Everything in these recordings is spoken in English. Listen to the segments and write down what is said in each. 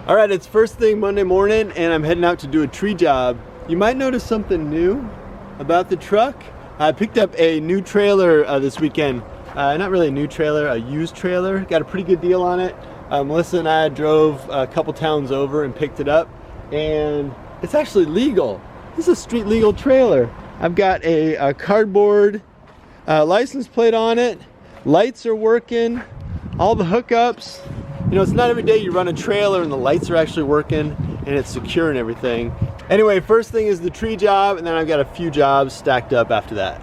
All right, it's first thing Monday morning and I'm heading out to do a tree job. You might notice something new about the truck. I picked up a new trailer this weekend. Not really a new trailer, a used trailer. Got a pretty good deal on it. Melissa and I drove a couple towns over and picked it up, and it's actually legal. This is a street legal trailer. I've got a cardboard license plate on it. Lights are working, all the hookups. You know, it's not every day you run a trailer and the lights are actually working and it's secure and everything. Anyway, first thing is the tree job, and then I've got a few jobs stacked up after that.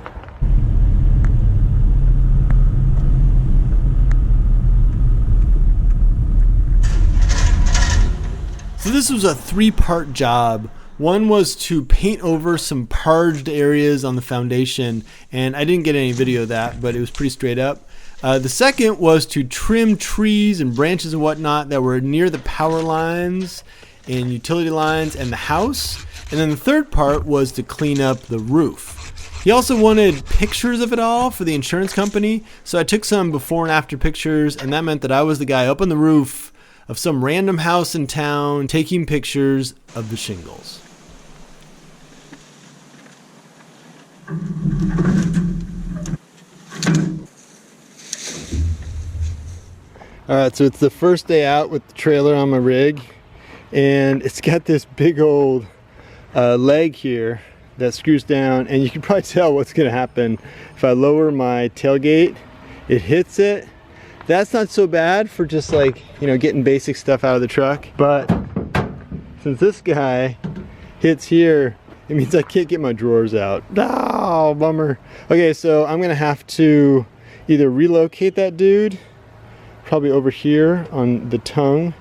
So this was a three-part job. One was to paint over some parged areas on the foundation, and I didn't get any video of that, but it was pretty straight up. The second was to trim trees and branches and whatnot that were near the power lines and utility lines and the house. And then the third part was to clean up the roof. He also wanted pictures of it all for the insurance company, so I took some before and after pictures, and that meant that I was the guy up on the roof of some random house in town taking pictures of the shingles. Alright, so it's the first day out with the trailer on my rig, and it's got this big old leg here that screws down, and you can probably tell what's going to happen. If I lower my tailgate, it hits it. That's not so bad for just, like, you know, getting basic stuff out of the truck, but since this guy hits here, it means I can't get my drawers out. Oh, bummer. Okay, so I'm gonna have to either relocate that dude, probably over here on the tongue,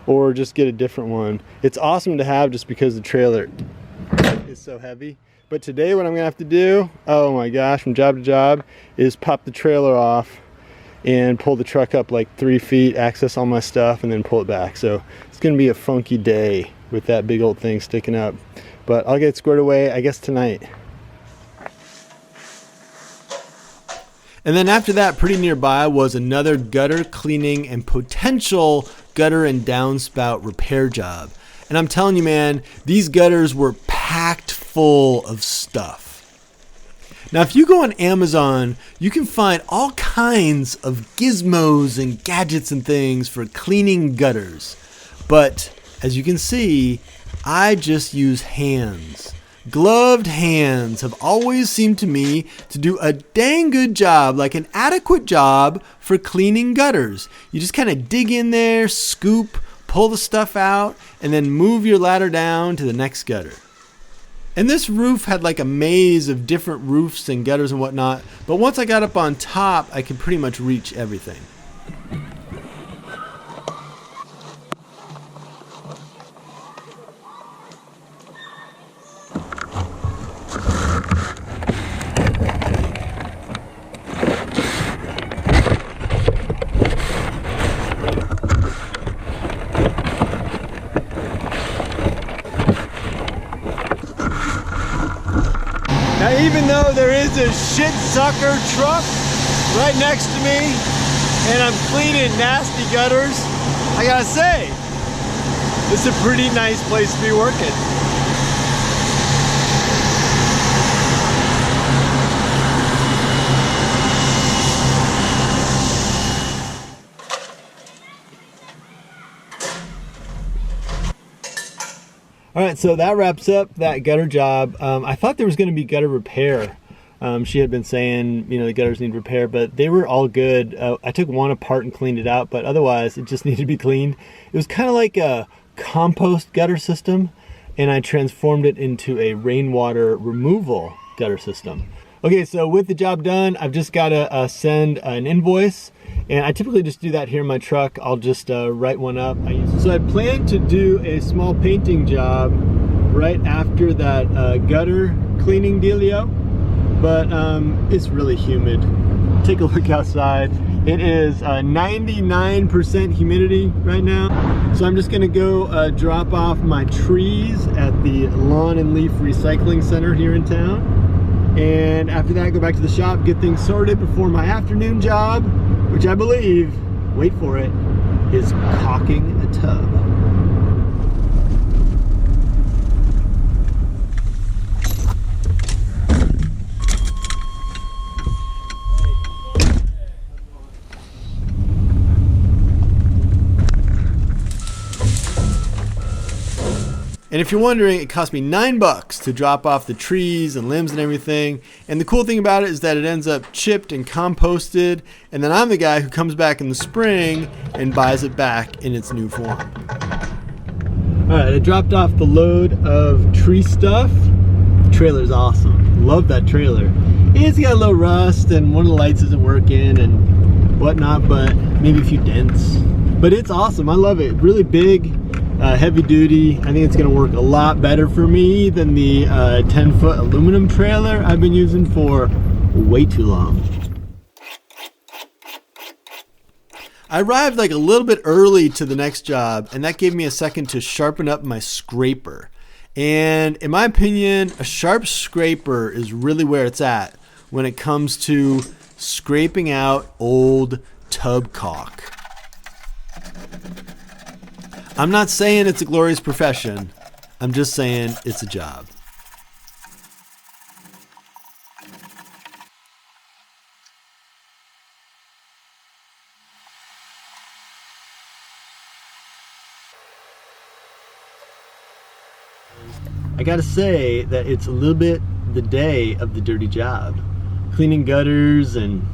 or just get a different one. It's awesome to have just because the trailer is so heavy. But today what I'm gonna have to do, oh my gosh, from job to job, is pop the trailer off and pull the truck up like 3 feet, access all my stuff, and then pull it back. So it's gonna be a funky day with that big old thing sticking up. But I'll get it squared away, I guess, tonight. And then after that, pretty nearby was another gutter cleaning and potential gutter and downspout repair job. And I'm telling you, man, these gutters were packed full of stuff. Now, if you go on Amazon, you can find all kinds of gizmos and gadgets and things for cleaning gutters. But as you can see, I just use hands. Gloved hands have always seemed to me to do a dang good job, like an adequate job for cleaning gutters. You just kind of dig in there, scoop, pull the stuff out, and then move your ladder down to the next gutter. And this roof had like a maze of different roofs and gutters and whatnot, but once I got up on top, I could pretty much reach everything. Now, even though there is a shit sucker truck right next to me and I'm cleaning nasty gutters, I gotta say, this is a pretty nice place to be working. All right, so that wraps up that gutter job. I thought there was going to be gutter repair. She had been saying, you know, the gutters need repair, but they were all good. I took one apart and cleaned it out, but otherwise it just needed to be cleaned. It was kind of like a compost gutter system, and I transformed it into a rainwater removal gutter system. Okay, so with the job done, I've just got to send an invoice, and I typically just do that here in my truck. I'll just write one up. So I plan to do a small painting job right after that gutter cleaning dealio, but it's really humid. Take a look outside. It is 99% humidity right now. So I'm just gonna go drop off my trees at the Lawn and Leaf Recycling Center here in town. And after that, go back to the shop, get things sorted before my afternoon job, which I believe, wait for it, is caulking a tub. And if you're wondering, it cost me $9 to drop off the trees and limbs and everything. And the cool thing about it is that it ends up chipped and composted. And then I'm the guy who comes back in the spring and buys it back in its new form. All right, I dropped off the load of tree stuff. The trailer's awesome. Love that trailer. It's got a little rust and one of the lights isn't working and whatnot, but maybe a few dents. But it's awesome. I love it. Really big. Heavy duty. I think it's going to work a lot better for me than the 10-foot aluminum trailer I've been using for way too long. I arrived like a little bit early to the next job, and that gave me a second to sharpen up my scraper. And in my opinion, a sharp scraper is really where it's at when it comes to scraping out old tub caulk. I'm not saying it's a glorious profession. I'm just saying it's a job. I gotta say that it's a little bit the day of the dirty job. Cleaning gutters and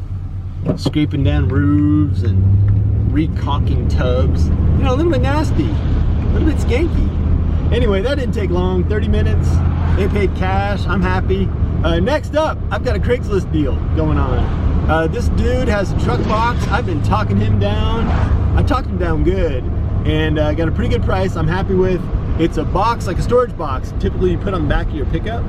scraping down roofs and re-caulking tubs. You know, a little bit nasty, a little bit skanky. Anyway, that didn't take long, 30 minutes. They paid cash, I'm happy. Next up, I've got a Craigslist deal going on. This dude has a truck box. I've been talking him down. I talked him down good and got a pretty good price I'm happy with. It's a box, like a storage box, typically you put on the back of your pickup.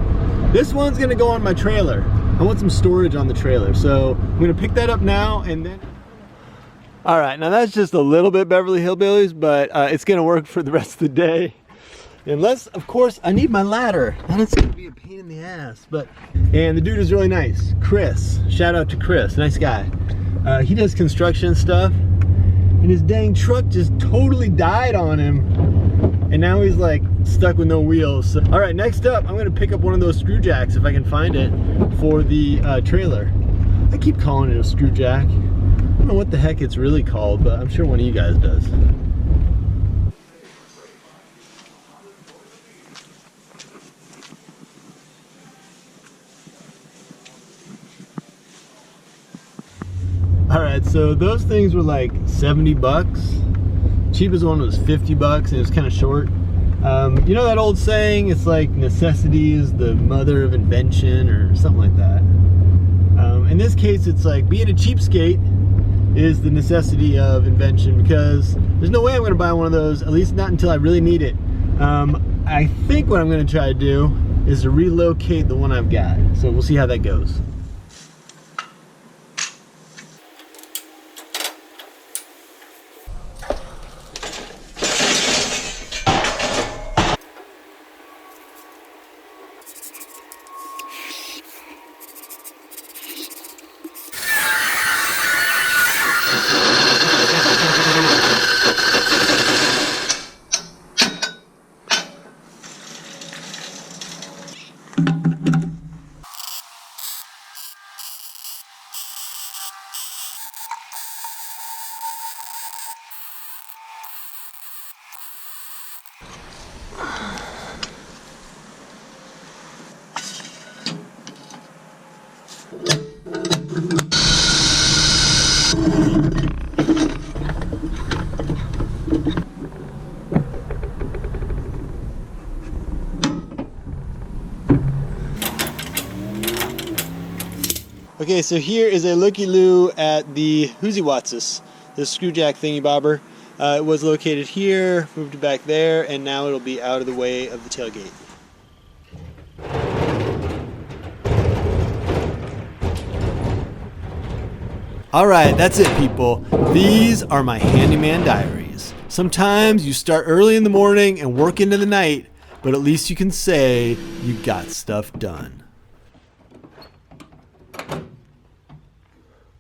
This one's gonna go on my trailer. I want some storage on the trailer, so I'm gonna pick that up now and then. All right, now that's just a little bit Beverly Hillbillies, but it's gonna work for the rest of the day. Unless, of course, I need my ladder. Then it's gonna be a pain in the ass. And the dude is really nice, Chris. Shout out to Chris, nice guy. He does construction stuff, and his dang truck just totally died on him. And now he's like stuck with no wheels. So, all right, next up, I'm gonna pick up one of those screw jacks if I can find it for the trailer. I keep calling it a screw jack. I don't know what the heck it's really called, but I'm sure one of you guys does. All right, so those things were like 70 bucks. Cheapest one was 50 bucks and it was kind of short. You know that old saying, it's like necessity is the mother of invention or something like that. In this case, it's like being a cheapskate is the necessity of invention, because there's no way I'm gonna buy one of those, at least not until I really need it. I think what I'm gonna try to do is to relocate the one I've got. So we'll see how that goes. Okay, so here is a looky-loo at the Whoosy-Watsis, the screw jack thingy bobber. It was located here, moved it back there, and now it'll be out of the way of the tailgate. Alright, that's it, people. These are my Handyman Diaries. Sometimes you start early in the morning and work into the night, but at least you can say you got stuff done.